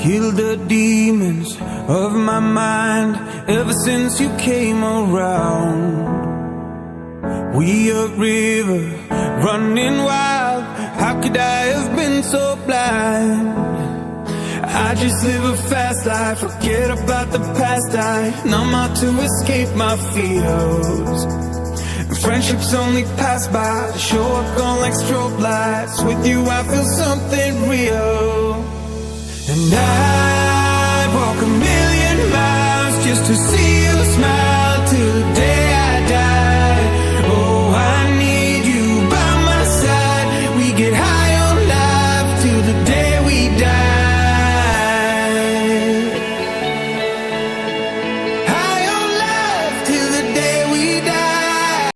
killed the demons of my mind ever since you came around. We a river running wild, how could I have been so blind? I just live a fast life, forget about the past. I numb out to escape my fears. Friendships only pass by, show up gone like strobe lights. With you I feel something real. And I walk a million miles just to see you smile.